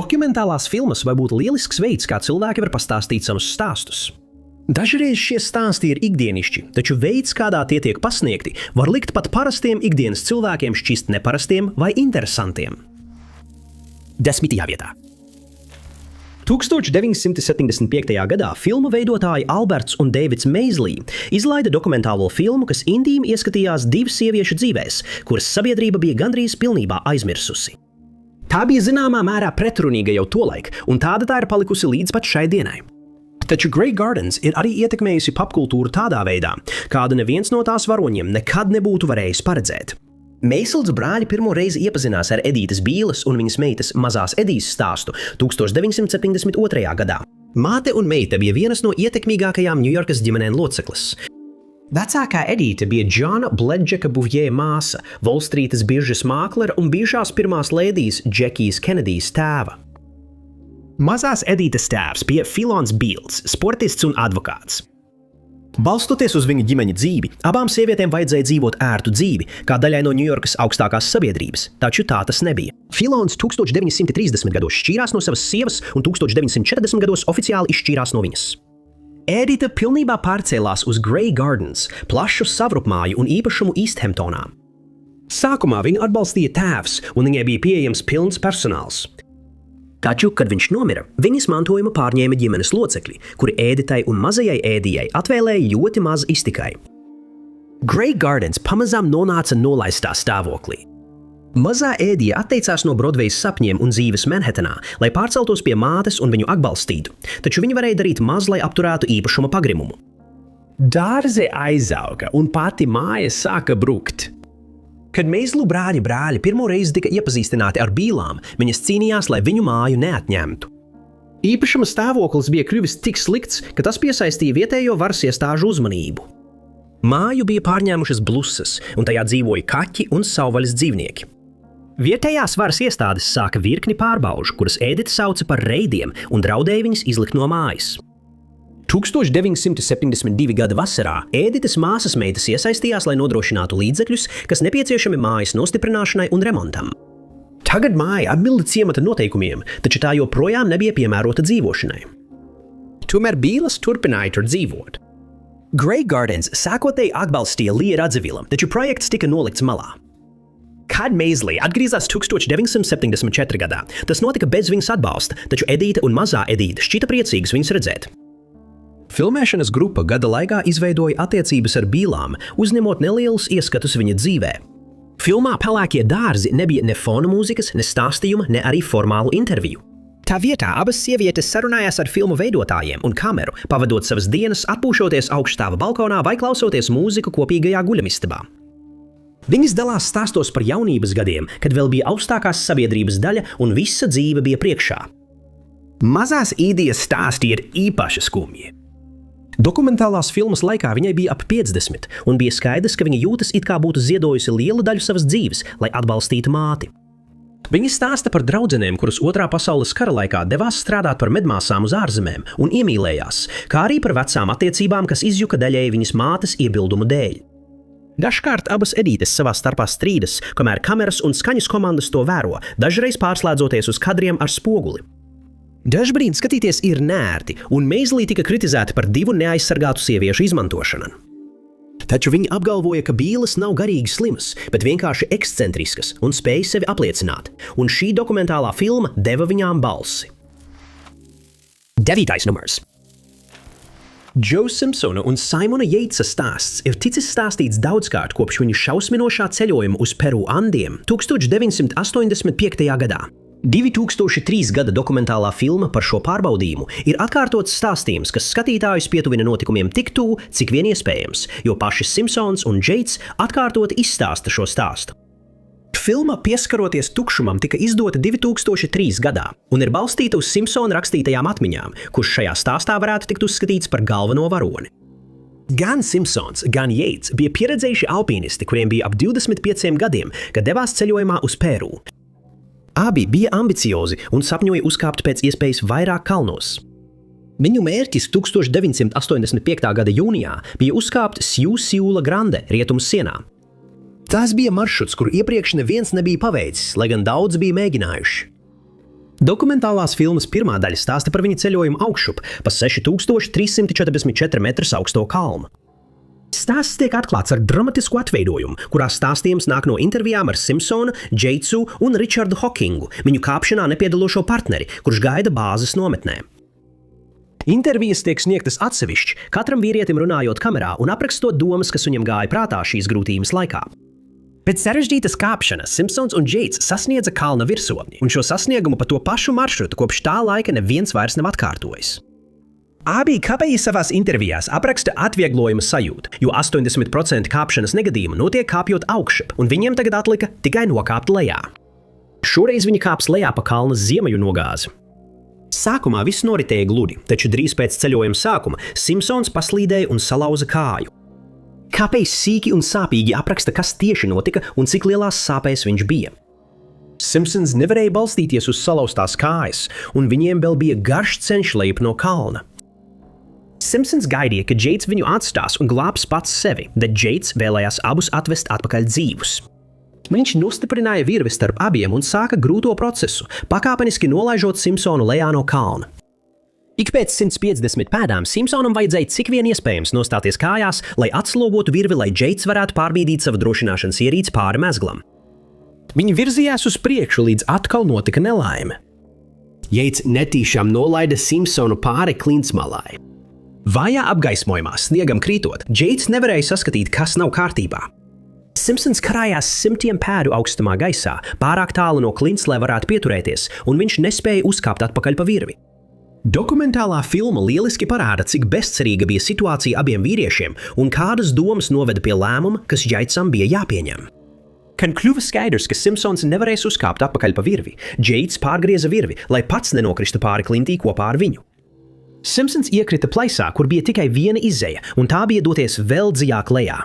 Dokumentālās filmas var būt lielisks veids, kā cilvēki var pastāstīt savus stāstus. Dažreiz šie stāsti ir ikdienišķi, taču veids, kādā tie tiek pasniegti, var likt pat parastiem ikdienas cilvēkiem šķist neparastiem vai interesantiem. 10. vietā. 1975. gadā filmu veidotāji Alberts un Deivids Meizlī izlaida dokumentālo filmu, kas intīmi ieskatījās divu sieviešu dzīvēs, kuras sabiedrība bija gandrīz pilnībā aizmirsusi. Tā bija zināmā mērā pretrunīga jau tolaik, un tāda tā ir palikusi līdz pat šai dienai. Taču Grey Gardens ir arī ietekmējusi popkultūru tādā veidā, kādu neviens no tās varoņiem nekad nebūtu varējis paredzēt. Meizls brāļi pirmo reizi iepazinās ar Edītes Bīles un viņas meitas Mazās Edijas stāstu 1972. gadā. Māte un meita bija vienas no ietekmīgākajām Ņujorkas ģimenēm locekles. Vecākā Edīte bija Džona Bledžeka Buvjē māsa, Volstrītas biržas māklera un bijušās pirmās lēdijas Džekijas Kenedijas tēva. Mazās Edītes tēvs bija Filons Bīls, sportists un advokāts. Balstoties uz viņa ģimeņa dzīvi, abām sievietēm vajadzēja dzīvot ērtu dzīvi, kā daļai no Ņujorkas augstākās sabiedrības, taču tā tas nebija. Filons 1930. gados šķīrās no savas sievas un 1940. gados oficiāli izšķīrās no viņas. Edita pilnībā pārcēlās uz Grey Gardens, plašu savrupmāju un īpašumu Easthamptonā. Sākumā viņu atbalstīja tēvs, un viņai bija pieejams pilns personāls. Taču, kad viņš nomira, viņas mantojumu pārņēma ģimenes locekļi, kuri Ēditai un mazajai Ēdijai atvēlēja ļoti maz iztikai. Grey Gardens pamazām nonāca nolaistā stāvoklī. Mazā Ēdija atteicās no Brodvejas sapņiem un dzīves Manhattanā, lai pārceltos pie mātes un viņu atbalstītu, taču viņa varēja darīt maz, lai apturētu īpašuma pagrimumu. Dārze aizauga un pati māja sāka brukt. Kad Meizlu brāļi pirmo reizi tika iepazīstināti ar Bīlām, viņas cīnījās, lai viņu māju neatņemtu. Īpašuma stāvoklis bija kļuvis tik slikts, ka tas piesaistīja vietējo varas iestāžu uzmanību. Māju bija pārņēmušas blusas, un tajā dzīvoja kaķi un savvaļas dzīvnieki. Vietējās varas iestādes sāka virkni pārbaužu, kuras Ēdita sauca par reidiem un draudēja viņas izlikt no mājas. 1972. gada vasarā Ēdites māsas meitas iesaistījās, lai nodrošinātu līdzekļus, kas nepieciešami mājas nostiprināšanai un remontam. Tagad māja atbilda ciemata noteikumiem, taču tā joprojām nebija piemērota dzīvošanai. Tomēr Bīles turpināja tur dzīvot. Grey Gardens sākotnēji atbalstīja Lija Radzivila, taču projekts tika nolikts malā. Kad Meizlī atgriezās 1974. gadā, tas notika bez viņas atbalsta, taču Edīte un mazā Edīte šķita priecīgas viņas redzēt. Filmēšanas grupa gada laikā izveidoja attiecības ar Bīlām, uzņemot nelielus ieskatus viņa dzīvē. Filmā Pelēkie dārzi nebija ne fona mūzikas, ne stāstījuma, ne arī formālu interviju. Tā vietā abas sievietes sarunājās ar filmu veidotājiem un kameru, pavadot savas dienas atpūšoties augststāva balkonā vai klausoties mūziku kopīgajā guļamistabā. Viņas dalās stāstos par jaunības gadiem, kad vēl bija augstākās sabiedrības daļa un visa dzīve bija priekšā. Mazās Ēdijas stāsti ir īpaši skumji. Dokumentālās filmas laikā viņai bija ap 50, un bija skaidrs, ka viņa jūtas it kā būtu ziedojusi lielu daļu savas dzīves, lai atbalstītu māti. Viņa stāsta par draudzenēm, kuras Otrā pasaules kara laikā devās strādāt par medmāsām uz ārzemēm un iemīlējās, kā arī par vecām attiecībām, kas izjuka daļēji viņas mātes iebildumu dēļ. Dažkārt abas Edītes savā starpā strīdas, kamēr kameras un skaņas komandas to vēro, dažreiz pārslēdzoties uz kadriem ar spoguli. Dažbrīd skatīties ir nērti, un Meizlī tika kritizēta par divu neaizsargātu sieviešu izmantošanu. Taču viņa apgalvoja, ka Bīles nav garīgi slimas, bet vienkārši ekscentriskas un spēja sevi apliecināt, un šī dokumentālā filma deva viņām balsi. 9. numurs. Joe Simpsona un Simona Yeatsa stāsts ir ticis stāstīts daudzkārt kopš viņu šausminošā ceļojuma uz Peru Andiem 1985. gadā. 2003. gada dokumentālā filma par šo pārbaudījumu ir atkārtots stāstījums, kas skatītājus pietuvina notikumiem tik tuvu, cik vien iespējams, jo paši Simpsons un Yeats atkārtot izstāsta šo stāstu. Filma Pieskaroties tukšumam tika izdota 2003. gadā un ir balstīta uz Simpsona rakstītajām atmiņām, kurš šajā stāstā varētu tikt uzskatīts par galveno varoni. Gan Simpsons, gan Yeats bija pieredzējuši alpīnisti, kuriem bija ap 25 gadiem, kad devās ceļojumā uz Peru. Abi bija ambiciozi un sapņoja uzkāpt pēc iespējas vairāk kalnos. Viņu mērķis 1985. gada jūnijā bija uzkāpt Sjūsjūla Grande rietumu sienā. Tas bija maršruts, kuru iepriekš neviens nebija paveicis, lai gan daudz bija mēģinājuši. Dokumentālās filmas pirmā daļa stāsta par viņa ceļojumu augšup pa 6344 metrus augsto kalnu. Stāsts tiek atklāts ar dramatisku atveidojumu, kurā stāstījums nāk no intervijām ar Simpsonu, Džeitsu un Richardu Hawkingu, viņu kāpšanā nepiedalošo partneri, kurš gaida bāzes nometnē. Intervijas tiek sniegtas atsevišķi, katram vīrietim runājot kamerā un aprakstot domas, kas viņam gāja prātā šīs grūtības laikā. Pēc sarežģītas kāpšanas Simpsons un Džeits sasniedza kalna virsotni, un šo sasniegumu pa to pašu maršrutu kopš tā laika neviens vairs nav atkārtojis. Abi kāpēji savās intervijās apraksta atvieglojuma sajūtu, jo 80% kāpšanas negadījumu notiek kāpjot augšup, un viņiem tagad atlika tikai nokāpt lejā. Šoreiz viņi kāps lejā pa kalna ziemeļu nogāzi. Sākumā viss noritēja gludi, taču drīz pēc ceļojuma sākuma Simpsons paslīdēja un salauza kāju. Kāpējs sīki un sāpīgi apraksta, kas tieši notika un cik lielās sāpēs viņš bija. Simpsons nevarēja balstīties uz salauztās kājas, un viņiem vēl bija garš ceļš lejup no kalna. Simpsons gaidīja, ka Džeits viņu atstās un glābs pats sevi, bet Džeits vēlējās abus atvest atpakaļ dzīvus. Viņš nostiprināja virvi starp abiem un sāka grūto procesu, pakāpeniski nolaižot Simpsonu lejā no kalna. Ik pēc 150 pēdām Simpsonam vajadzēja cik vien iespējams nostāties kājās, lai atslogotu virvi, lai Džeits varētu pārbīdīt savu drošināšanas ierīci pāri mezglam. Viņi virzījās uz priekšu, līdz atkal notika nelaime. Džeits netīšām nolaida Simpsonu pāri klintsmalai. Vājā apgaismojumā, sniegam krītot, Džeits nevarēja saskatīt, kas nav kārtībā. Simpsons karājās 100 pēdu augstumā gaisā, pārāk tālu no klints, lai varētu pieturēties, un viņš nespēja uzkāpt atpakaļ pa virvi. Dokumentālā filma lieliski parāda, cik bezcerīga bija situācija abiem vīriešiem un kādas domas noveda pie lēmuma, kas Džeitsam bija jāpieņem. Kad kļuva skaidrs, ka Simpsons nevarēs uzkāpt atpakaļ pa virvi, Džeits pārgrieza virvi, lai pats nenokristu pāri klintī kopā ar viņu. Simpsons iekrita plaisā, kur bija tikai viena izeja, un tā bija doties vēl dziļāk lejā.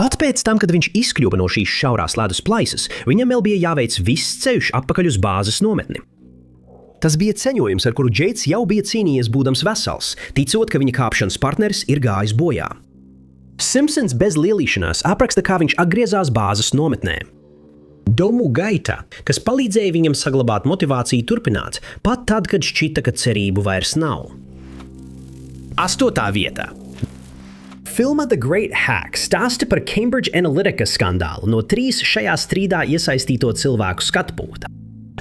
Pat pēc tam, kad viņš izkļuva no šīs šaurās ledus plaisas, viņam vēl bija jāveic viss ceļš atpakaļ uz bāzes nometni. Tas bija ceļojums, ar kuru Džeits jau bija cīnījies būdams vesels, ticot, ka viņa kāpšanas partneris ir gājis bojā. Simpsons bez lielīšanās apraksta, kā viņš atgriezās bāzes nometnē. Domu gaitā, kas palīdzēja viņam saglabāt motivāciju turpināt, pat tad, kad šķita, ka cerību vairs nav. 8. vietā. Filma The Great Hack stāsta par Cambridge Analytica skandālu no 3 šajā strīdā iesaistīto cilvēku skatu punkta.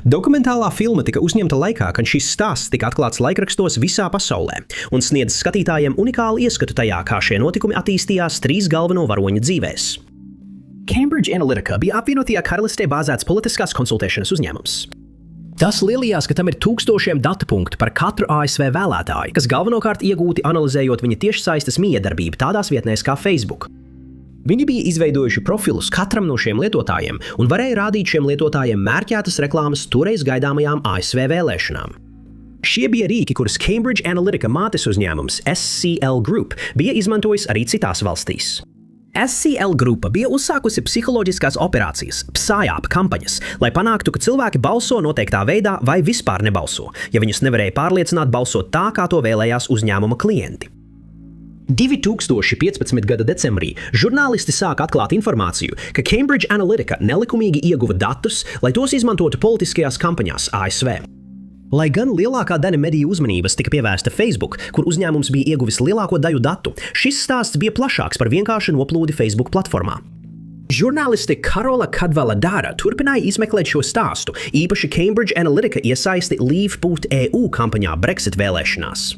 Dokumentālā filma tika uzņemta laikā, kad šis stāsts tika atklāts laikrakstos visā pasaulē un sniedz skatītājiem unikālu ieskatu tajā, kā šie notikumi attīstījās 3 galveno varoņu dzīvēs. Cambridge Analytica bija apvienotajā karalistē bāzēts politiskās konsultēšanas uzņēmums. Tas lielījās, ka tam ir tūkstošiem datu punktu par katru ASV vēlētāju, kas galvenokārt iegūti analizējot viņa tiešsaistes miedarbību tādās vietnēs kā Facebook. Viņi bija izveidojuši profilus katram no šiem lietotājiem un varēja rādīt šiem lietotājiem mērķētas reklāmas toreiz gaidāmajām ASV vēlēšanām. Šie bija rīki, kurus Cambridge Analytica mātes uzņēmums SCL Group bija izmantojis arī citās valstīs. SCL grupa bija uzsākusi psiholoģiskās operācijas, PSYOP kampaņas, lai panāktu, ka cilvēki balso noteiktā veidā vai vispār nebalso, ja viņus nevarēja pārliecināt balsot tā, kā to vēlējās uzņēmuma klienti. 2015. gada decembrī žurnālisti sāka atklāt informāciju, ka Cambridge Analytica nelikumīgi ieguva datus, lai tos izmantotu politiskajās kampaņās ASV. Lai gan lielākā daļa mediju uzmanības tika pievērsta Facebook, kur uzņēmums bija ieguvis lielāko daļu datu, šis stāsts bija plašāks par vienkāršu noplūdi Facebook platformā. Žurnāliste Karola Kadvala-Dara turpināja izmeklēt šo stāstu, īpaši Cambridge Analytica iesaisti Leave.eu kampaņā Brexit vēlēšanās.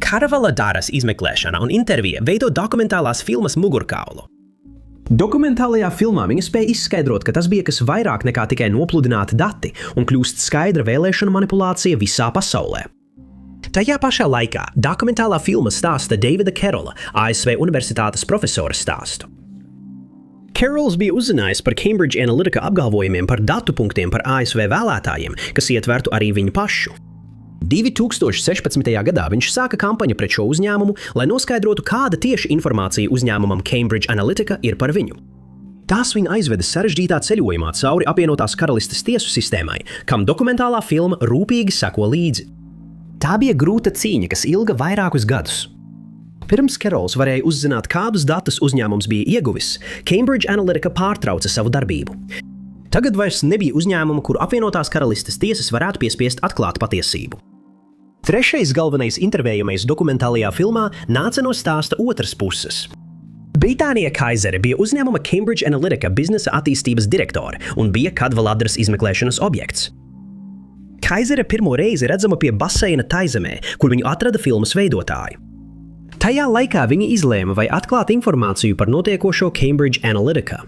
Kadvala-Daras izmeklēšana un intervija veido dokumentālās filmas mugurkaulu. Dokumentālajā filmā viņa spēja izskaidrot, ka tas bija kas vairāk nekā tikai nopludināti dati un kļūst skaidra vēlēšanu manipulācija visā pasaulē. Tajā pašā laikā dokumentālā filma stāsta Davida Carrolla, ASV universitātes profesora stāstu. Carrolls bija uzzinājis par Cambridge Analytica apgalvojumiem par datu punktiem par ASV vēlētājiem, kas ietvertu arī viņu pašu. 2016. gadā viņš sāka kampaņu pret šo uzņēmumu, lai noskaidrotu, kāda tieši informācija uzņēmumam Cambridge Analytica ir par viņu. Tās viņu aizveda sarežģītā ceļojumā cauri apvienotās karalistes tiesu sistēmai, kam dokumentālā filma rūpīgi seko līdzi. Tā bija grūta cīņa, kas ilga vairākus gadus. Pirms Carrolls varēja uzzināt, kādus datus uzņēmums bija ieguvis, Cambridge Analytica pārtrauca savu darbību. Tagad vairs nebija uzņēmuma, kuru apvienotās karalistes tiesas varētu piespiest atklāt patiesību. Trešais galvenais intervējamais dokumentālajā filmā nāca no stāsta otras puses. Britānija Kaisere bija uzņēmuma Cambridge Analytica biznesa attīstības direktore un bija Kadvaladras izmeklēšanas objekts. Kaisere pirmo reizi redzama pie baseina Taizemē, kur viņu atrada filmas veidotāji. Tajā laikā viņi izlēma, vai atklāt informāciju par notiekošo Cambridge Analytica.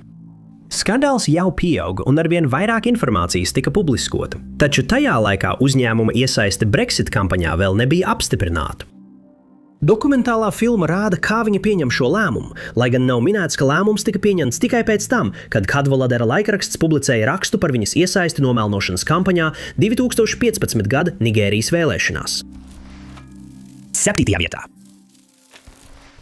Skandāls jau pieauga un arvien vairāk informācijas tika publiskota, taču tajā laikā uzņēmuma iesaiste Brexit kampaņā vēl nebija apstiprināta. Dokumentālā filma rāda, kā viņa pieņem šo lēmumu, lai gan nav minēts, ka lēmums tika pieņemts tikai pēc tam, kad Kadvaladera laikraksts publicēja rakstu par viņas iesaisti nomelnošanas kampaņā 2015. gada Nigērijas vēlēšanās. 7. vietā.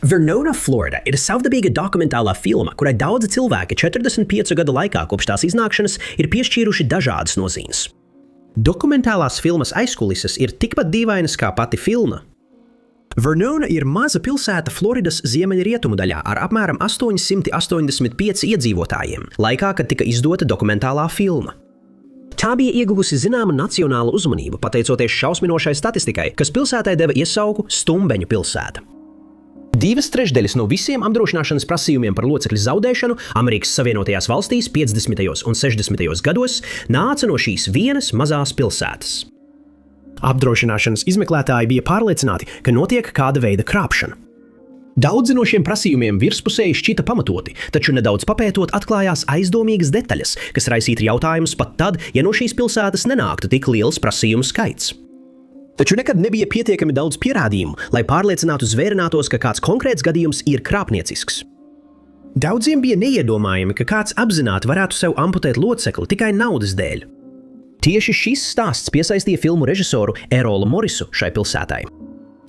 Vernona, Florida ir savdabīga dokumentālā filma, kurai daudzi cilvēki 45 gadu laikā kopš tās iznākšanas ir piešķīruši dažādas nozīmes. Dokumentālās filmas aizkulises ir tikpat dīvainas kā pati filma. Vernona ir maza pilsēta Floridas ziemeļrietumu daļā ar apmēram 885 iedzīvotājiem, laikā, kad tika izdota dokumentālā filma. Tā bija ieguvusi zināmu nacionālu uzmanību, pateicoties šausminošai statistikai, kas pilsētai deva iesauku Stumbeņu pilsēta. 2/3 no visiem apdrošināšanas prasījumiem par locekļu zaudēšanu Amerikas Savienotajās valstīs 50. un 60. gados nāca no šīs vienas mazās pilsētas. Apdrošināšanas izmeklētāji bija pārliecināti, ka notiek kāda veida krāpšana. Daudzi no šiem prasījumiem virspusēji šķita pamatoti, taču nedaudz papētot atklājās aizdomīgas detaļas, kas raisītu jautājumus pat tad, ja no šīs pilsētas nenāktu tik liels prasījumu skaits. Taču nekad nebija pietiekami daudz pierādījumu, lai pārliecinātu zvērinātos, ka kāds konkrēts gadījums ir krāpniecisks. Daudziem bija neiedomājami, ka kāds apzināti varētu sev amputēt locekli tikai naudas dēļ. Tieši šis stāsts piesaistīja filmu režisoru Erolu Morisu šai pilsētai.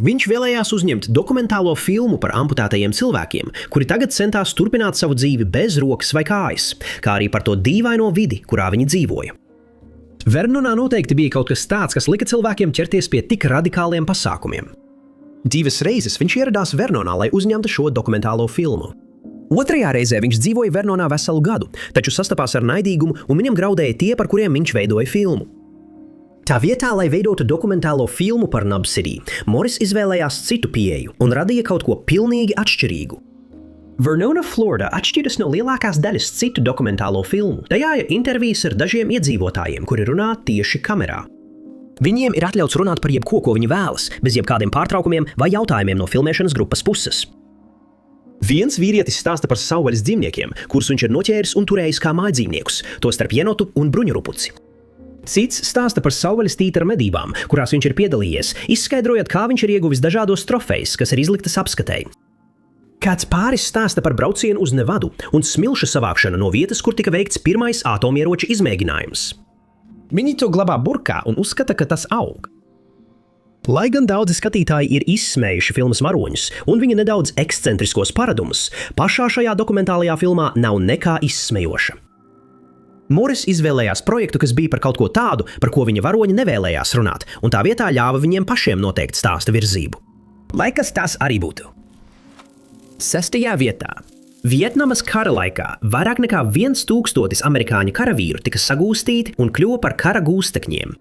Viņš vēlējās uzņemt dokumentālo filmu par amputētajiem cilvēkiem, kuri tagad centās turpināt savu dzīvi bez rokas vai kājas, kā arī par to dīvaino vidi, kurā viņi dzīvoja. Vernonā noteikti bija kaut kas tāds, kas lika cilvēkiem ķerties pie tik radikāliem pasākumiem. 2 reizes viņš ieradās Vernonā, lai uzņemtu šo dokumentālo filmu. 2. reizē viņš dzīvoja Vernonā veselu gadu, taču sastapās ar naidīgumu un viņam graudēja tie, par kuriem viņš veidoja filmu. Tā vietā, lai veidotu dokumentālo filmu par Nub City, Moris izvēlējās citu pieeju un radīja kaut ko pilnīgi atšķirīgu. Vernona, Florida atšķiras no lielākās daļas citu dokumentālo filmu. Tajā ir intervijas ar dažiem iedzīvotājiem, kuri runā tieši kamerā. Viņiem ir atļauts runāt par jebko, ko viņi vēlas, bez jebkādiem pārtraukumiem vai jautājumiem no filmēšanas grupas puses. Viens vīrietis stāsta par savvaļas dzīvniekiem, kurus viņš ir noķēris un turējis kā mājdzīvniekus, tostarp jenotu un bruņurupuci. Cits stāsta par savvaļas tītara medībām, kurās viņš ir piedalījies, izskaidrojot, kā viņš ir ieguvis dažādos trofejus, kas ir izliktas apskatei. Kāds pāris stāsta par braucienu uz Nevadu un smilšu savākšanu no vietas, kur tika veikts pirmais atomieroča izmēģinājums. Viņi to glabā burkā un uzskata, ka tas aug. Lai gan daudzi skatītāji ir izsmējuši filmas varoņus un viņa nedaudz ekscentriskos paradumus, pašā šajā dokumentālajā filmā nav nekā izsmejoša. Moris izvēlējās projektu, kas bija par kaut ko tādu, par ko viņa varoņi nevēlējās runāt, un tā vietā ļāva viņiem pašiem noteikt stāsta virzību. Lai kas tas arī būtu. 6. vietā. Vietnamas kara laikā vairāk nekā 1000 amerikāņu karavīru tika sagūstīti un kļuva par kara gūstekņiem.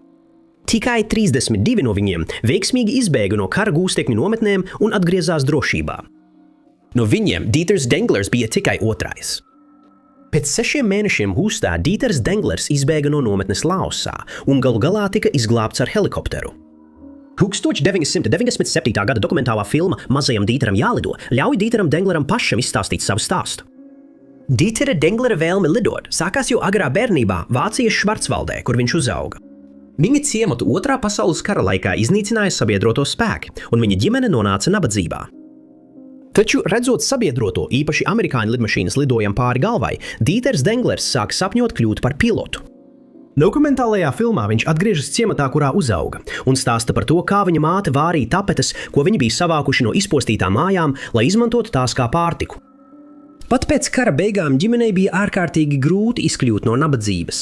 Tikai 32 no viņiem veiksmīgi izbēga no kara gūstekņu nometnēm un atgriezās drošībā. No viņiem Dieters Denglers bija tikai 2. Pēc 6 mēnešiem Hūstā Dieters Denglers izbēga no nometnes Laosā un galu galā tika izglābts ar helikopteru. 1997. gada dokumentālā filma Mazajam Dīteram jālido ļauj Dīteram Dengleram pašam izstāstīt savu stāstu. Dītera Denglera vēlme lidot sākās jau agrā bērnībā Vācijas Švarcvaldē, kur viņš uzauga. Viņa ciematu 2. pasaules kara laikā iznīcināja sabiedroto spēki, un viņa ģimene nonāca nabadzībā. Taču, redzot sabiedroto, īpaši amerikāņu lidmašīnas lidojam pāri galvai, Dīters Denglers sāk sapņot kļūt par pilotu. Dokumentālajā filmā viņš atgriežas ciematā, kurā uzauga, un stāsta par to, kā viņa māte vārīja tapetes, ko viņi bija savākuši no izpostītām mājām, lai izmantotu tās kā pārtiku. Pat pēc kara beigām ģimenei bija ārkārtīgi grūti izkļūt no nabadzības.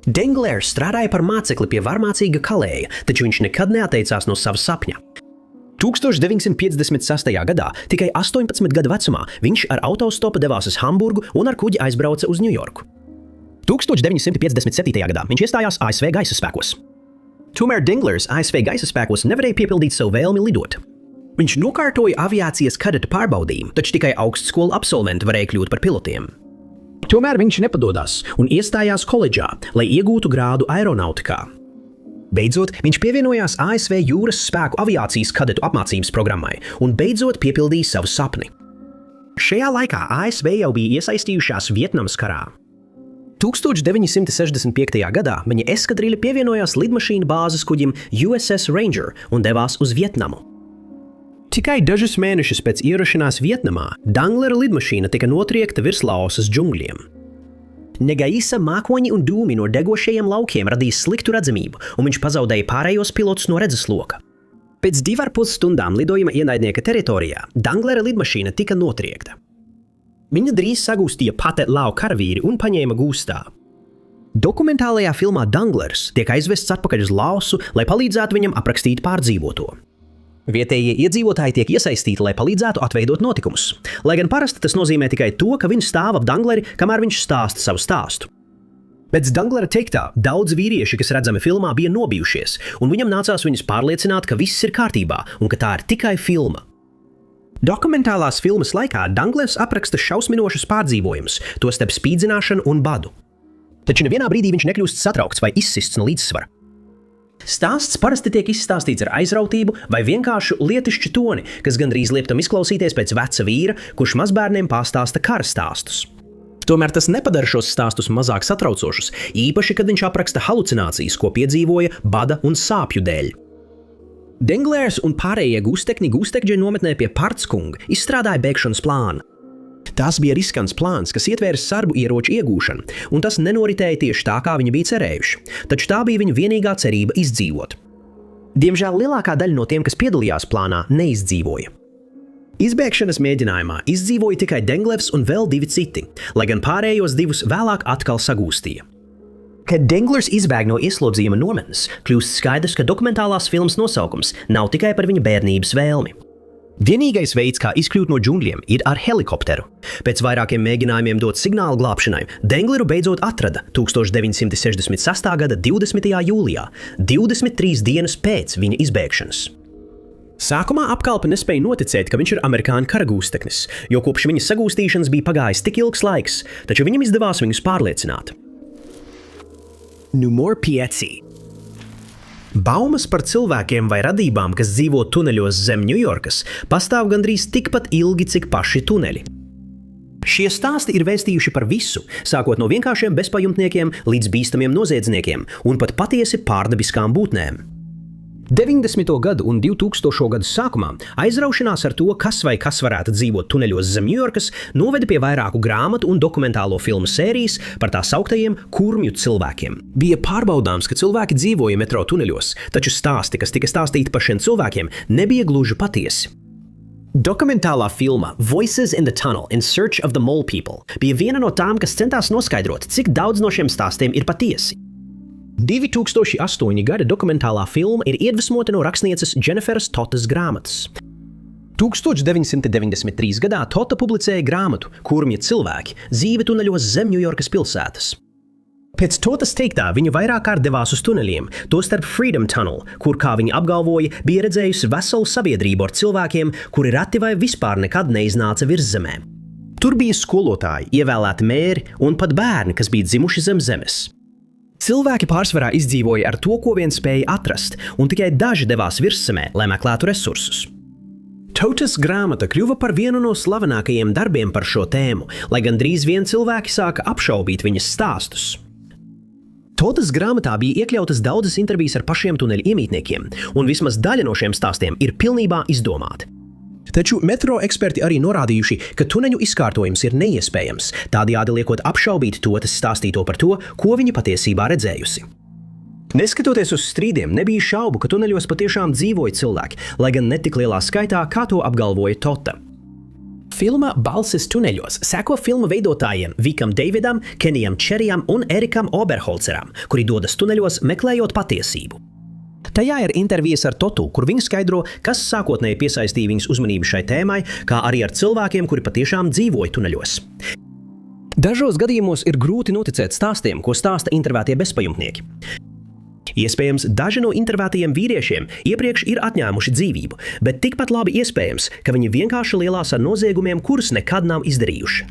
Denglers strādāja par mācekli pie varmācīga kalēja, taču viņš nekad neatteicās no sava sapņa. 1956. gadā, tikai 18 gadu vecumā, viņš ar autostopu devās uz Hamburgu un ar kuģi aizbrauca uz Ņujorku. 1957. gadā viņš iestājās ASV gaisa spēkos. Tomēr Dinglers ASV gaisa spēkos nevarēja piepildīt savu vēlmi lidot. Viņš nokārtoja aviācijas kadeta pārbaudījumu, taču tikai augstskolu absolventi varēja kļūt par pilotiem. Tomēr viņš nepadodās un iestājās koledžā, lai iegūtu grādu aeronautikā. Beidzot, viņš pievienojās ASV jūras spēku aviācijas kadetu apmācības programmai un beidzot piepildīja savu sapni. Šajā laikā ASV jau bija iesaistījušās Vietnamas karā. 1965. gadā viņa eskadrīle pievienojās lidmašīnu bāzes kuģim USS Ranger un devās uz Vietnamu. Tikai dažus mēnešus pēc ierašanās Vietnamā Danglera lidmašīna tika notriekta virs Laosas džungļiem. Negaisa mākoņi un dūmi no degošajiem laukiem radīja sliktu redzamību, un viņš pazaudēja pārējos pilotus no redzesloka. Pēc 2,5 stundām lidojuma ienaidnieka teritorijā Danglera lidmašīna tika notriekta. Viņa drīz sagūstīja Pathet Lao karavīri un paņēma gūstā. Dokumentālajā filmā Danglers tiek aizvests atpakaļ uz Laosu, lai palīdzētu viņam aprakstīt pārdzīvoto. Vietējie iedzīvotāji tiek iesaistīti, lai palīdzētu atveidot notikumus, lai gan parasti tas nozīmē tikai to, ka viņi stāv ap Dangleri, kamēr viņš stāsta savu stāstu. Pēc Danglera teiktā, daudz vīrieši, kas redzami filmā, bija nobijušies, un viņam nācās viņus pārliecināt, ka viss ir kārtībā un ka tā ir tikai filma. Dokumentālās filmas laikā Danglers apraksta šausminošus pārdzīvojumus, tostarp spīdzināšanu un badu. Taču nevienā brīdī viņš nekļūst satraukts vai izsists no līdzsvara. Stāsts parasti tiek izstāstīts ar aizrautību vai vienkāršu lietišķu toni, kas gandrīz liek tam izklausīties pēc veca vīra, kurš mazbērniem pastāsta kara stāstus. Tomēr tas nepadara šos stāstus mazāk satraucošus, īpaši, kad viņš apraksta halucinācijas, ko piedzīvoja bada un sāpju dēļ. Danglers un pārējie gūstekņi nometnē pie Partskunga izstrādāja bēgšanas plānu. Tas bija riskants plāns, kas ietvēra sarbu ieroču iegūšanu, un tas nenoritēja tieši tā, kā viņi bija cerējuši, taču tā bija viņu vienīgā cerība izdzīvot. Diemžēl lielākā daļa no tiem, kas piedalījās plānā, neizdzīvoja. Izbēgšanas mēģinājumā izdzīvoja tikai Danglers un vēl 2 citi, lai gan pārējos 2 vēlāk atkal sagūstīja. Kad Danglers izbēg no ieslodzījuma nometnes, kļūst skaidrs, ka dokumentālās filmas nosaukums nav tikai par viņa bērnības vēlmi. Vienīgais veids, kā izkļūt no džungļiem, ir ar helikopteru. Pēc vairākiem mēģinājumiem dot signālu glābšanai, Dangleru beidzot atrada 1966. gada 20. jūlijā, 23 dienas pēc viņa izbēgšanas. Sākumā apkalpe nespēja noticēt, ka viņš ir amerikāņu karagūsteknis, jo kopš viņa sagūstīšanas bija pagājis tik ilgs laiks, taču viņam izdevās viņus pārliecināt. Numur 5. Baumas par cilvēkiem vai radībām, kas dzīvo tuneļos zem Ņujorkas, pastāv gandrīz tikpat ilgi, cik paši tuneļi. Šie stāsti ir vēstījuši par visu, sākot no vienkāršiem bezpajumtniekiem līdz bīstamiem noziedzniekiem un pat patiesi pārdabiskām būtnēm. 90. gadu un 2000. gadu sākumā aizraušanās ar to, kas vai kas varētu dzīvot tuneļos zem Ņujorkas, noveda pie vairāku grāmatu un dokumentālo filmu sērijas par tā sauktajiem kurmju cilvēkiem. Bija pārbaudāms, ka cilvēki dzīvoja metro tuneļos, taču stāsti, kas tika stāstīti par šiem cilvēkiem, nebija gluži patiesi. Dokumentālā filma Voices in the Tunnel in Search of the Mole People bija viena no tām, kas centās noskaidrot, cik daudz no šiem stāstiem ir patiesi. 2008. gada dokumentālā filma ir iedvesmota no rakstnieces Jenniferas Totas grāmatas. 1993. gadā Tota publicēja grāmatu Kurmja cilvēki – dzīve tuneļos zem Ņujorkas pilsētas. Pēc Totas teiktā viņa vairāk kārt devās uz tuneļiem, tostarp Freedom Tunnel, kur, kā viņa apgalvoja, bija redzējusi veselu sabiedrību ar cilvēkiem, kuri reti vai vispār nekad neiznāca virszemē. Tur bija skolotāji, ievēlēti mēri un pat bērni, kas bija dzimuši zem zemes. Cilvēki pārsvarā izdzīvoja ar to, ko vien spēja atrast, un tikai daži devās virszemē, lai meklētu resursus. Totas grāmata kļuva par vienu no slavenākajiem darbiem par šo tēmu, lai gan drīz vien cilvēki sāka apšaubīt viņas stāstus. Totas grāmatā bija iekļautas daudzas intervijas ar pašiem tuneļu iemītniekiem, un vismaz daļa no šiem stāstiem ir pilnībā izdomāti. Taču metro eksperti arī norādījuši, ka tuneļu izkārtojums ir neiespējams, tādējādi liekot apšaubīt Totas stāstīto par to, ko viņa patiesībā redzējusi. Neskatoties uz strīdiem, nebija šaubu, ka tuneļos patiešām dzīvoja cilvēki, lai gan netik lielā skaitā, kā to apgalvoja Tota. Filma Balsis tuneļos seko filmu veidotājiem Vikam Davidam, Kenijam Čerijam un Erikam Oberholceram, kuri dodas tuneļos meklējot patiesību. Tajā ir intervijas ar Totu, kur viņi skaidro, kas sākotnēji piesaistīja viņas uzmanību šai tēmai, kā arī ar cilvēkiem, kuri patiešām dzīvoja tuneļos. Dažos gadījumos ir grūti noticēt stāstiem, ko stāsta intervētie bezpajumtnieki. Iespējams, daži no intervētajiem vīriešiem iepriekš ir atņēmuši dzīvību, bet tikpat labi iespējams, ka viņi vienkārši lielās ar noziegumiem, kurus nekad nav izdarījuši.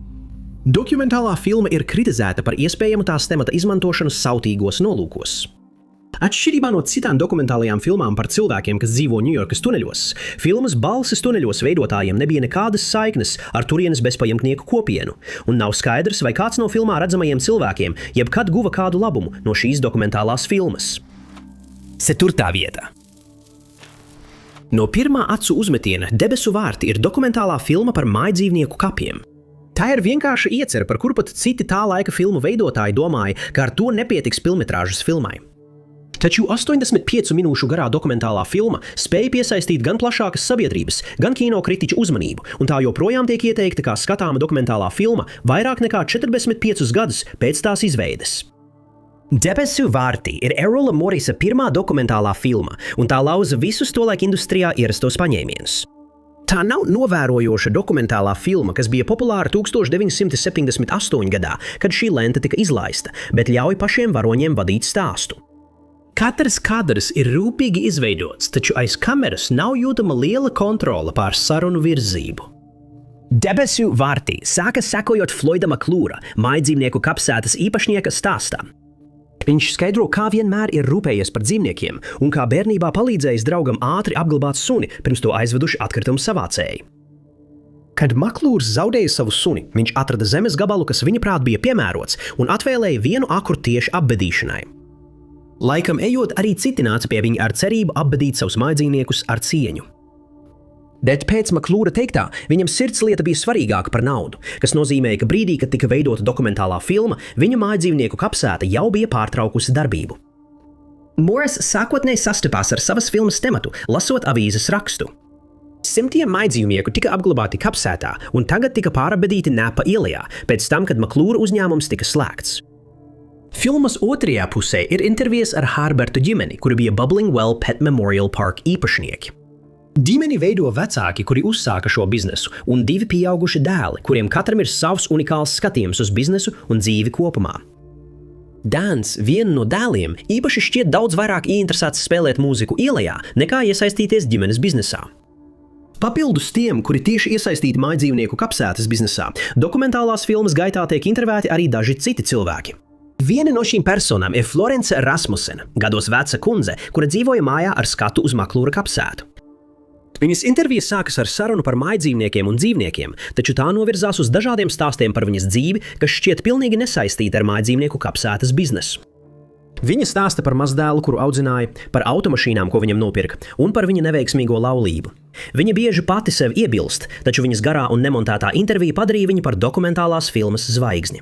Dokumentālā filma ir kritizēta par iespējamu tās temata izmantošanu sautīgos nolūkos. Atšķirībā no citām dokumentālajām filmām par cilvēkiem, kas dzīvo Ņujorkas tuneļos, filmas Balsis tuneļos veidotājiem nebija nekādas saiknes ar turienes bezpajumtnieku kopienu, un nav skaidrs, vai kāds no filmā redzamajiem cilvēkiem jebkad guva kādu labumu no šīs dokumentālās filmas. 4. vieta. No pirmā acu uzmetiena Debesu vārti ir dokumentālā filma par mājdzīvnieku kapiem. Tā ir vienkārši iecer, par kuru pat citi tā laika filmu veidotāji domāja, ka ar to nepietiks filmetrāžas filmai. Taču 85 minūšu garā dokumentālā filma spēja piesaistīt gan plašākas sabiedrības, gan kinokritiķu uzmanību, un tā joprojām tiek ieteikta kā skatāma dokumentālā filma vairāk nekā 45 gadus pēc tās izveides. Debesu vārti ir Errola Morisa pirmā dokumentālā filma, un tā lauza visus tolaik industrijā ierastos paņēmienus. Tā nav novērojoša dokumentālā filma, kas bija populāra 1978. gadā, kad šī lente tika izlaista, bet ļauj pašiem varoņiem vadīt stāstu. Katrs kadrs ir rūpīgi izveidots, taču aiz kameras nav jūtama liela kontrole pār sarunu virzību. Debesu vārtī sākas sekojot Floyda McClura, mājdzīvnieku kapsētas īpašnieka stāstam. Viņš skaidro, kā vienmēr ir rūpējies par dzīvniekiem un kā bērnībā palīdzējis draugam ātri apglabāt suni, pirms to aizveduši atkritumu savācēji. Kad McClurs zaudēja savu suni, viņš atrada zemes gabalu, kas viņaprāt bija piemērots, un atvēlēja vienu akru tieši apbedīšanai. Laikam ejot, arī citi nāca pie viņa ar cerību apbedīt savus mājdzīvniekus ar cieņu. Bet pēc McClura teiktā, viņam sirdslieta bija svarīgāka par naudu, kas nozīmēja, ka brīdī, kad tika veidota dokumentālā filma, viņa mājdzīvnieku kapsēta jau bija pārtraukusi darbību. Morris sākotnēji sastapās ar savas filmas tematu, lasot avīzes rakstu. Simtiem mājdzīvnieku tika apglabāti kapsētā un tagad tika pārabedīti Napa ielā, pēc tam, kad McClura uzņēmums tika slēgts. Filmas otrajā pusē ir intervijas ar Harbertu ģimeni, kuri bija Bubbling Well Pet Memorial Park īpašnieki. Ģimeni veido vecāki, kuri uzsāka šo biznesu, un 2 pieauguši dēli, kuriem katram ir savs unikāls skatījums uz biznesu un dzīvi kopumā. Dans, vienu no dēliem, īpaši šķiet daudz vairāk ieinteresēts spēlēt mūziku ielā, nekā iesaistīties ģimenes biznesā. Papildus tiem, kuri tieši iesaistīti mājdzīvnieku kapsētas biznesā, dokumentālās filmas gaitā tiek intervēti arī daži citi cilvēki. Viena no šīm personām ir Florence Rasmussena, gados veca kundze, kura dzīvoja mājā ar skatu uz McClura kapsētu. Viņas intervijas sākas ar sarunu par mājdzīvniekiem un dzīvniekiem, taču tā novirzās uz dažādiem stāstiem par viņas dzīvi, kas šķiet pilnīgi nesaistīti ar mājdzīvnieku kapsētas biznesu. Viņa stāsta par mazdēlu, kuru audzināja, par automašīnām, ko viņam nopirka, un par viņa neveiksmīgo laulību. Viņa bieži pati sev iebilst, taču viņas garā un nemontētā intervija padarīja viņu par dokumentālās filmas zvaigzni.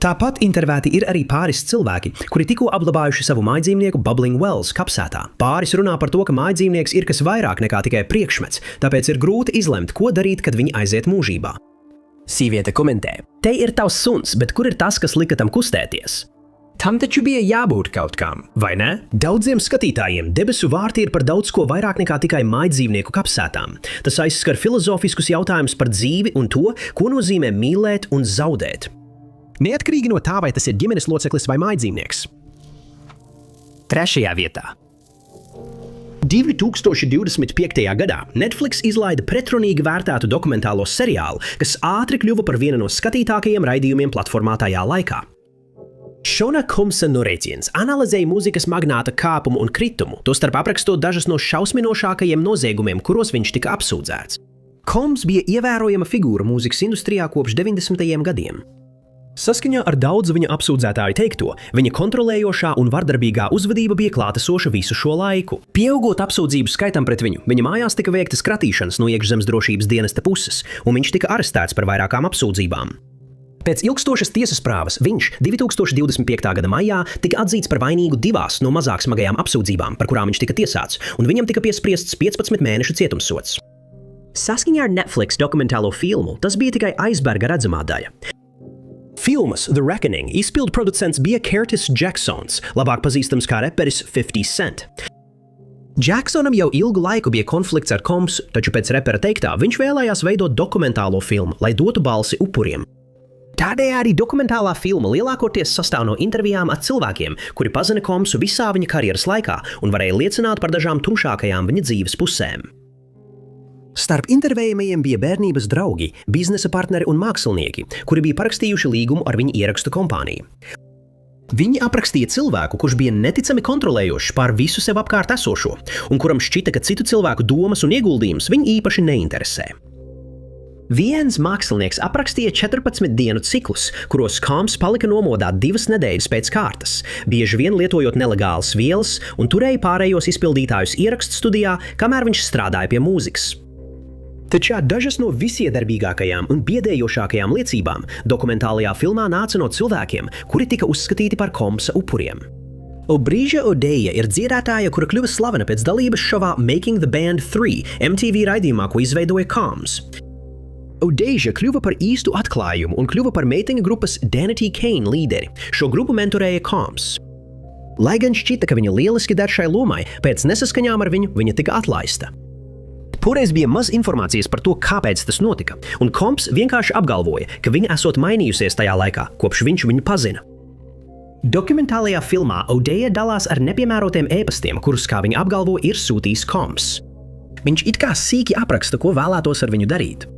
Tāpat intervēti ir arī pāris cilvēki, kuri tikko apglabājuši savu mājdzīvnieku Bubbling Wells kapsētā. Pāris runā par to, ka mājdzīvnieks ir kas vairāk nekā tikai priekšmets, tāpēc ir grūti izlemt, ko darīt, kad viņi aiziet mūžībā. Sīviete komentē: "Te ir tavs suns, bet kur ir tas, kas lika tam kustēties? Tam taču bija jābūt kaut kam, vai ne?" Daudziem skatītājiem Debesu vārti ir par daudz ko vairāk nekā tikai mājdzīvnieku kapsētām. Tas aizskar filozofiskus jautājumus par dzīvi un to, ko nozīmē mīlēt un zaudēt. Neatkarīgi no tā, vai tas ir ģimenes loceklis vai mājdzīvnieks. 3. vietā. 2025. gadā Netflix izlaida pretrunīgi vērtētu dokumentālo seriālu, kas ātri kļuva par vienu no skatītākajiem raidījumiem platformā tajā laikā. Šona Kumsa Norēķiens analizēja mūzikas magnāta kāpumu un kritumu, tostarp aprakstot dažas no šausminošākajiem noziegumiem, kuros viņš tika apsūdzēts. Combs bija ievērojama figūra mūzikas industrijā kopš 90. gadiem. Saskaņā ar daudzu viņa apsūdzētāju teikto, viņa kontrolējošā un vardarbīgā uzvedība bija klātesoša visu šo laiku. Pieaugot apsūdzību skaitam pret viņu, viņa mājās tika veiktas kratīšanas no iekšzemes drošības dienesta puses, un viņš tika arestēts par vairākām apsūdzībām. Pēc ilgstošas tiesas prāvas viņš 2025. gada maijā tika atzīts par vainīgu 2 no mazāk smagajām apsūdzībām, par kurām viņš tika tiesāts, un viņam tika piespriests 15 mēnešu cietumsods. Saskaņā ar Netflix dokumentālo filmu tas bija tikai aizberga redzamā daļa. Filmas The Reckoning izpildu producents bija Curtis Jacksons, labāk pazīstams kā reperis 50 Cent. Jacksonam jau ilgu laiku bija konflikts ar Combs, taču pēc repera teiktā viņš vēlējās veidot dokumentālo filmu, lai dotu balsi upuriem. Tādējādi dokumentālā filma lielākoties sastāv no intervijām ar cilvēkiem, kuri pazina Combsu visā viņa karjeras laikā un varēja liecināt par dažām tumšākajām viņa dzīves pusēm. Starp intervējumajiem bija bērnības draugi, biznesa partneri un mākslinieki, kuri bija parakstījuši līgumu ar viņa ierakstu kompāniju. Viņi aprakstīja cilvēku, kurš bija neticami kontrolējošs pār visu sev apkārt esošo, un kuram šķita, ka citu cilvēku domas un ieguldījums viņu īpaši neinteresē. Viens mākslinieks aprakstīja 14 dienu ciklus, kuros Combs palika nomodā 2 nedēļas pēc kārtas, bieži vien lietojot nelegālas vielas un turēja pārējos izpildītājus ierakstu studijā, kamēr viņš strādāja pie mūzikas. Taču dažas no visiedarbīgākajām un biedējošākajām liecībām dokumentālajā filmā nāca no cilvēkiem, kuri tika uzskatīti par Combsa upuriem. Obreja O'Deja ir dziedātāja, kura kļuva slavena pēc dalības šovā Making the Band 3 MTV raidījumā, ko izveidoja Combs. O'Deja kļuva par īstu atklājumu un kļuva par meiteņu grupas Danity Kane līderi. Šo grupu mentorēja Combs. Lai gan šķita, ka viņa lieliski der šai lomai, pēc nesaskaņām ar viņu viņa tika atlaista. Toreiz bija maz informācijas par to, kāpēc tas notika, un Combs vienkārši apgalvoja, ka viņa esot mainījusies tajā laikā, kopš viņš viņu pazina. Dokumentālajā filmā O'Deja dalās ar nepiemērotiem ēpastiem, kurus, kā viņa apgalvo, ir sūtījis Combs. Viņš it kā sīki apraksta, ko vēlētos ar viņu darīt.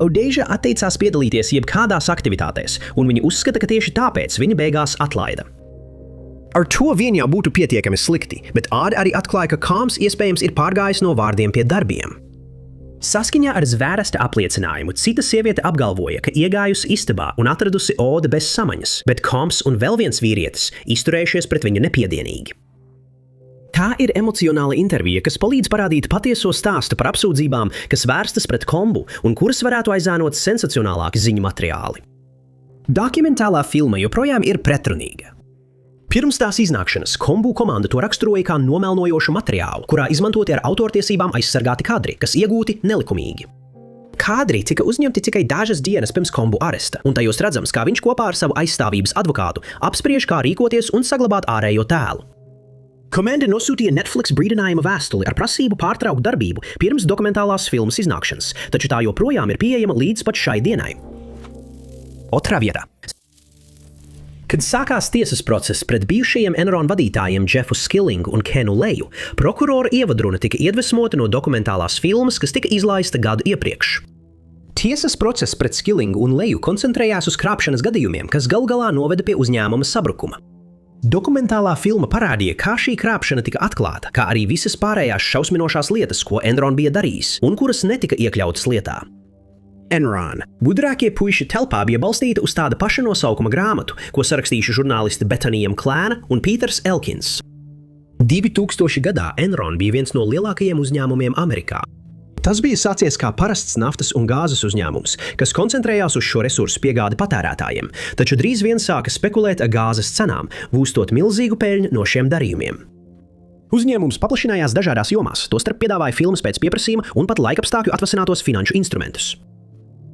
O'Deja atteicās piedalīties jebkādās aktivitātēs, un viņa uzskata, ka tieši tāpēc viņa beigās atlaida. Ar to vien jau būtu pietiekami slikti, bet ādi arī atklāja, ka Combs iespējams ir pārgājis no vārdiem pie darbiem. Saskaņā ar zvērsta apliecinājumu cita sieviete apgalvoja, ka iegājusi istabā un atradusi odi bez samaņas, bet Combs un vēl viens vīrietis izturējušies pret viņu nepiedienīgi. Tā ir emocionāla intervija, kas palīdz parādīt patieso stāstu par apsūdzībām, kas vērstas pret Combu un kuras varētu aizēnot sensacionālāki ziņu materiāli. Dokumentālā filma joprojām ir pretrunīga. Pirms tās iznākšanas Combu komanda to raksturoja kā nomelnojošu materiālu, kurā izmantoti ar autortiesībām aizsargāti kadri, kas iegūti nelikumīgi. Kadri tika uzņemti tikai dažas dienas pirms Combu aresta, un tajos redzams, kā viņš kopā ar savu aizstāvības advokātu apspriež, kā rīkoties un saglabāt ārējo tēlu. Komanda nosūtīja Netflix brīdinājuma vēstuli ar prasību pārtraukt darbību pirms dokumentālās filmas iznākšanas, taču tā joprojām ir pieejama līdz pat šai dienai. Otrā vietā. Kad sākās tiesas process pret bijušajiem Enron vadītājiem Jeffu Skillingu un Kenu Leju, prokurora ievadruna tika iedvesmota no dokumentālās filmas, kas tika izlaista gadu iepriekš. Tiesas process pret Skillingu un Leju koncentrējās uz krāpšanas gadījumiem, kas galu galā noveda pie uzņēmuma sabrukuma. Dokumentālā filma parādīja, kā šī krāpšana tika atklāta, kā arī visas pārējās šausminošās lietas, ko Enron bija darījis, un kuras netika iekļautas lietā. Enron. Gudrākie puiši telpā bija balstīta uz tāda paša nosaukuma grāmatu, ko sarakstījuši žurnālisti Bethany Klēna un Pīters Elkins. 2000. gadā Enron bija viens no lielākajiem uzņēmumiem Amerikā. Tas bija sācies kā parasts naftas un gāzes uzņēmums, kas koncentrējās uz šo resursu piegādi patērētājiem, taču drīz vien sāka spekulēt ar gāzes cenām, gūstot milzīgu peļņu no šiem darījumiem. Uzņēmums paplašinājās dažādās jomās, tostarp piedāvāja filmas pēc pieprasījuma un pat laikapstākļu atvasinātos finanšu instrumentus.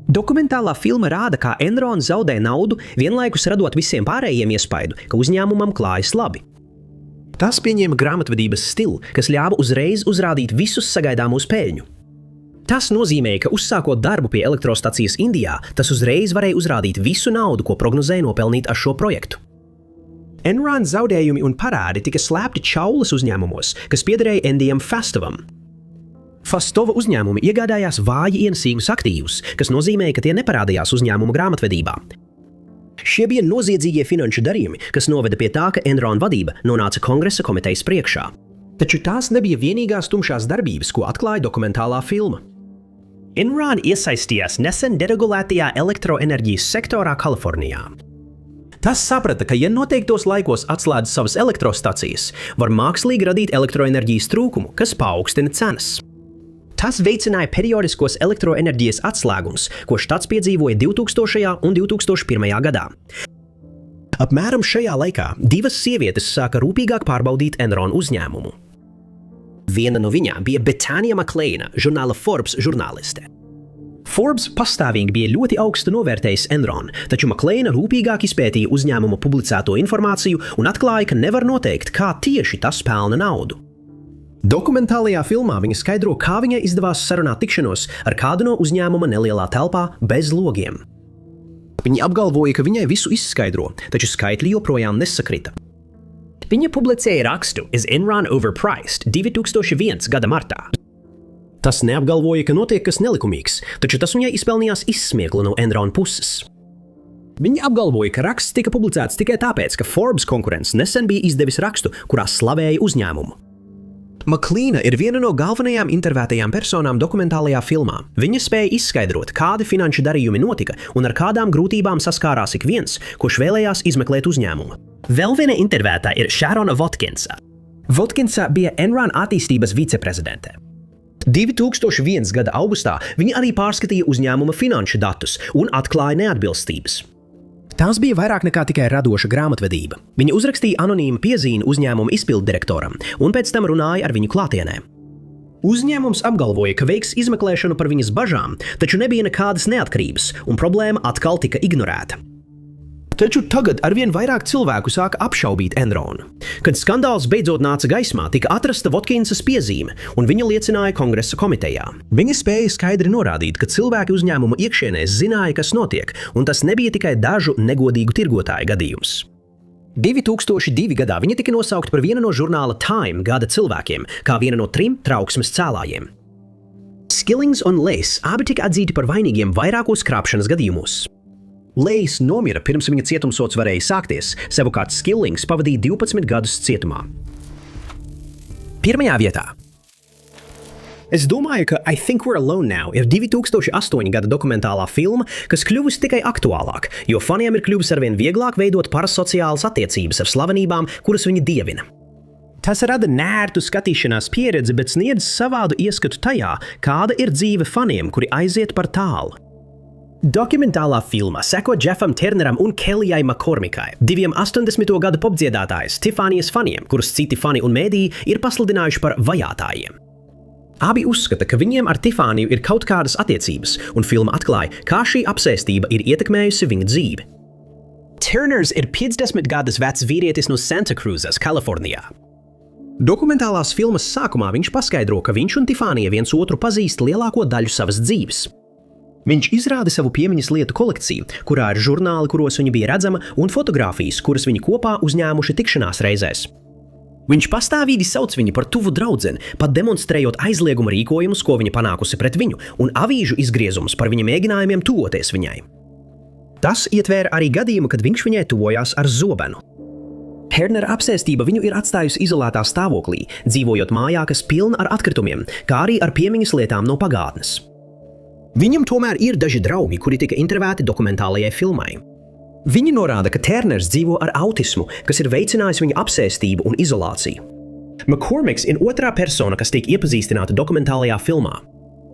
Dokumentālā filma rāda, kā Enron zaudē naudu, vienlaikus radot visiem pārējiem iespaidu, ka uzņēmumam klājas labi. Tas pieņēma grāmatvedības stilu, kas ļāva uzreiz uzrādīt visus sagaidāmos peļņu. Tas nozīmēja, ka uzsākot darbu pie elektrostacijas Indijā, tas uzreiz varēja uzrādīt visu naudu, ko prognozēja nopelnīt ar šo projektu. Enron zaudējumi un parādi tika slēpti Čaulas uzņēmumos, kas piederēja Endijam Fastovam. Fastova uzņēmumi iegādājās vāji ienesīgus aktīvus, kas nozīmēja, ka tie neparādījās uzņēmuma grāmatvedībā. Šie bija noziedzīgie finanšu darījumi, kas noveda pie tā, ka Enron vadība nonāca Kongresa komitejas priekšā. Taču tās nebija vienīgās tumšās darbības, ko atklāja dokumentālā filma. Enron iesaistījās nesen deregulētajā elektroenerģijas sektorā Kalifornijā. Tas saprata, ka ja noteiktos laikos atslēdz savas elektrostacijas, var mākslīgi radīt elektroenerģijas trūkumu, kas paaugstina cenas. Tas veicināja periodiskos elektroenerģijas atslēgumus, ko štats piedzīvoja 2000. un 2001. gadā. Apmēram šajā laikā 2 sievietes sāka rūpīgāk pārbaudīt Enron uzņēmumu. Viena no viņām bija Bethany McLeana, žurnāla Forbes žurnāliste. Forbes pastāvīgi bija ļoti augstu novērtējis Enron, taču McLeana rūpīgāk izpētīja uzņēmuma publicēto informāciju un atklāja, ka nevar noteikt, kā tieši tas pelna naudu. Dokumentālajā filmā viņa skaidro, kā viņai izdevās sarunāt tikšanos ar kādu no uzņēmuma nelielā telpā bez logiem. Viņa apgalvoja, ka viņai visu izskaidro, taču skaitļi joprojām nesakrita. Viņa publicēja rakstu Is Enron Overpriced 2001. Gada martā. Tas neapgalvoja, ka notiek kas nelikumīgs, taču tas viņai izpelnījās izsmieklu no Enron puses. Viņa apgalvoja, ka raksts tika publicēts tikai tāpēc, ka Forbes konkurents nesen bija izdevis rakstu, kurā slavēja uzņēmumu. Maklīna ir viena no galvenajām intervētajām personām dokumentālajā filmā. Viņa spēja izskaidrot, kādi finanšu darījumi notika un ar kādām grūtībām saskārās ik viens, kurš vēlējās izmeklēt uzņēmumu. Vēl viena intervētā ir Sharona Watkinsa. Watkinsa bija Enron attīstības viceprezidente. 2001. Gada augustā viņa arī pārskatīja uzņēmuma finanšu datus un atklāja neatbilstības. Tās bija vairāk nekā tikai radoša grāmatvedība. Viņa uzrakstīja anonīmu piezīmi uzņēmuma izpilddirektoram un pēc tam runāja ar viņu klātienē. Uzņēmums apgalvoja, ka veiks izmeklēšanu par viņas bažām, taču nebija nekādas neatkarības un problēma atkal tika ignorēta. Taču tagad arvien vairāk cilvēku sāka apšaubīt Enronu. Kad skandāls beidzot nāca gaismā, tika atrasta Watkinsas piezīme, un viņa liecināja Kongresa komitejā. Viņa spēja skaidri norādīt, ka cilvēki uzņēmuma iekšienē zināja, kas notiek, un tas nebija tikai dažu negodīgu tirgotāju gadījums. 2002. gadā viņa tika nosaukta par vienu no žurnāla Time gada cilvēkiem, kā viena no 3 trauksmes cēlājiem. Skillings un Lace abi tika atzīti par vainīgiem vairākos krāpšanas gadījumos. Lace nomira pirms viņa cietumsods varēja sākties, savukārt Skillings pavadīja 12 gadus cietumā. 1. vietā. Es domāju, ka I Think We're Alone Now ir 2008. Gada dokumentālā filma, kas kļuvusi tikai aktuālāk, jo faniem ir kļuvis arvien vieglāk veidot parasociālas attiecības ar slavenībām, kuras viņi dievina. Tas rada nērtu skatīšanās pieredzi, bet sniedz savādu ieskatu tajā, kāda ir dzīve faniem, kuri aiziet par tālu. Dokumentālā filma seko Jeffam Turneram un Kellyai McCormickai, 2 80. gadu popdziedātājas Tiffanyjas faniem, kurus citi fani un mēdīji ir pasludinājuši par vajātājiem. Abi uzskata, ka viņiem ar Tiffanyju ir kaut kādas attiecības, un filma atklāja, kā šī apsēstība ir ietekmējusi viņa dzīvi. Turners ir 50 gadus vecs vīrietis no Santa Cruzas, Kalifornijā. Dokumentālās filmas sākumā viņš paskaidro, ka viņš un Tiffanyja viens otru pazīst lielāko daļu savas dzīves. Viņš izrāda savu piemiņas lietu kolekciju, kurā ir žurnāli, kuros viņa bija redzama, un fotogrāfijas, kuras viņi kopā uzņēmuši tikšanās reizēs. Viņš pastāvīgi sauc viņu par tuvu draudzeni, pat demonstrējot aizlieguma rīkojumus, ko viņa panākusi pret viņu, un avīžu izgriezumus par viņa mēģinājumiem tuvoties viņai. Tas ietvēra arī gadījumu, kad viņš viņai tuvojās ar zobenu. Turnera apsēstība viņu ir atstājusi izolētā stāvoklī, dzīvojot mājā, kas pilna ar atkritumiem, kā arī ar piemiņas lietām no pagātnes. Viņam tomēr ir daži draugi, kuri tika intervēti dokumentālajai filmai. Viņi norāda, ka Turners dzīvo ar autismu, kas ir veicinājis viņa apsēstību un izolāciju. McCormicks ir otrā persona, kas tiek iepazīstināta dokumentālajā filmā.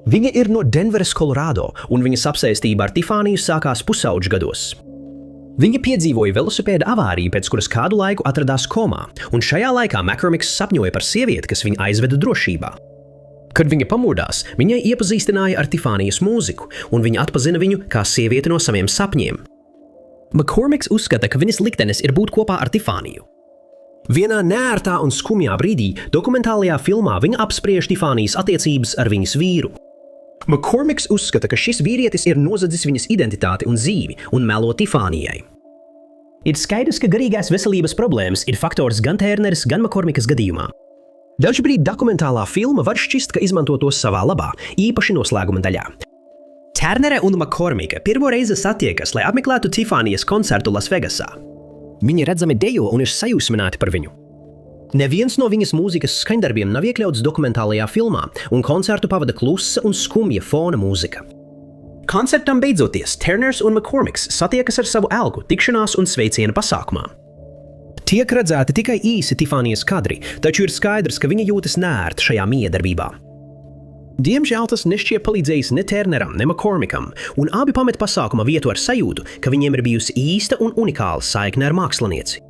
Viņa ir no Denveras, Kolorādo, un viņas apsēstība ar Tiffanyju sākās pusauģu gados. Viņa piedzīvoja velosipēda avāriju, pēc kuras kādu laiku atradās komā, un šajā laikā McCormicks sapņoja par sievieti, kas viņu aizveda drošībā. Kad viņa pamodās, viņai iepazīstināja ar Tiffanyjas mūziku, un viņa atpazina viņu kā sievieti no saviem sapņiem. McCormicks uzskata, ka viņas liktenis ir būt kopā ar Tiffanyju. Vienā neērtā un skumjā brīdī dokumentālajā filmā viņa apspriež Tiffanyjas attiecības ar viņas vīru. McCormicks uzskata, ka šis vīrietis ir nozadzis viņas identitāti un dzīvi un melo Tiffanyjai. Ir skaidrs, ka garīgās veselības problēmas ir faktors gan Turneras, gan McCormickas gadījumā. Dažbrīd dokumentālā filma var šķist, ka izmanto to savā labā, īpaši noslēguma daļā. Turnere un McCormicka pirmo reizi satiekas, lai apmeklētu Tiffanyjas koncertu Lasvegasā. Viņi redzami dejo un ir sajūsmināti par viņu. Neviens no viņas mūzikas skaņdarbiem nav iekļauts dokumentālajā filmā, un koncertu pavada klusa un skumja fona mūzika. Koncertam beidzoties, Turners un McCormicks satiekas ar savu elgu tikšanās un sveiciena pasākumā. Tiek redzēti tikai īsi Tiffanyjas kadri, taču ir skaidrs, ka viņa jūtas nērti šajā miedarbībā. Diemžēl tas nešķiet palīdzējis ne Turneram, ne McCormickam, un abi pamet pasākuma vietu ar sajūtu, ka viņiem ir bijusi īsta un unikāla saikne ar mākslinieci.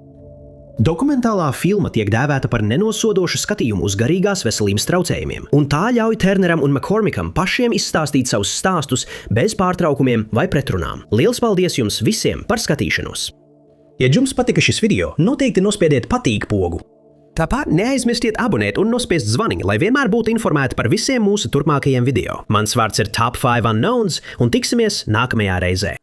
Dokumentālā filma tiek dēvēta par nenosodošu skatījumu uz garīgās veselības traucējumiem, un tā ļauj Turneram un McCormickam pašiem izstāstīt savus stāstus bez pārtraukumiem vai pretrunām. Liels paldies jums visiem par skatīšanos! Ja jums patika šis video, noteikti nospiediet patīk pogu. Tāpat neaizmirstiet abonēt un nospiest zvaniņu, lai vienmēr būtu informēti par visiem mūsu turpmākajiem video. Mans vārds ir Top 5 Unknowns, un tiksimies nākamajā reizē.